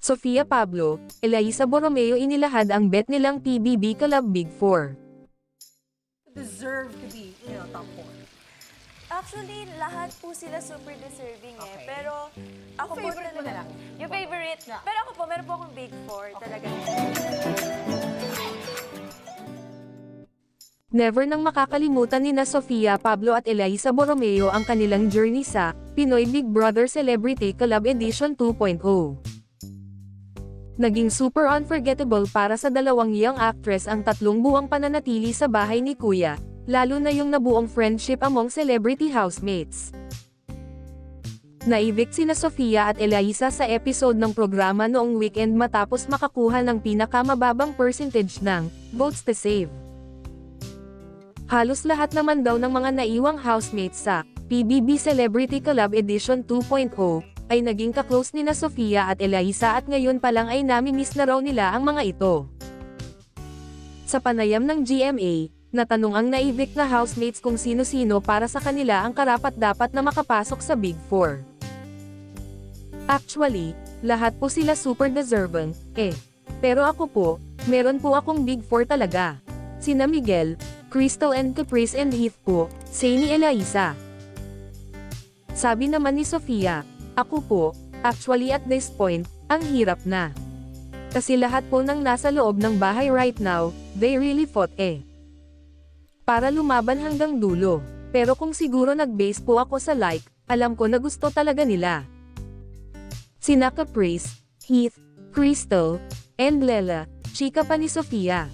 Sofia Pablo, Eliza Borromeo inilahad ang bet nilang PBB Collab Big Four. Deserve to be, top 4. Actually, lahat po sila super deserving Okay. Pero ako po favorite mo talaga. na lang? Yung favorite. Yeah. Pero ako po, meron po akong big four talaga. Never nang makakalimutan ni na Sofia Pablo at Eliza Borromeo ang kanilang journey sa Pinoy Big Brother Celebrity Collab Edition 2.0. Naging super unforgettable para sa dalawang young actress ang 3 buwang pananatili sa bahay ni Kuya, lalo na yung nabuong friendship among celebrity housemates. Na-evict sina Sofia at Eliza sa episode ng programa noong weekend matapos makakuha ng pinakamababang percentage ng votes to save. Halos lahat naman daw ng mga naiwang housemates sa PBB Celebrity Collab Edition 2.0 ay naging ka-close ni na Sofia at Eliza at ngayon pa lang ay nami-miss na raw nila ang mga ito. Sa panayam ng GMA, natanong ang na-evict na housemates kung sino-sino para sa kanila ang karapat-dapat na makapasok sa Big Four. Actually, lahat po sila super deserving, Pero ako po, meron po akong Big Four talaga. Sina Miguel, Crystal and Caprice and Heath po, say ni Eliza. Sabi naman ni Sofia, ako po, actually at this point, ang hirap na. Kasi lahat po ng nasa loob ng bahay right now, they really fought para lumaban hanggang dulo. Pero kung siguro nag-base po ako sa like, alam ko na gusto talaga nila. Sina Caprice, Heath, Crystal, and Lela, chika pa ni Sofia.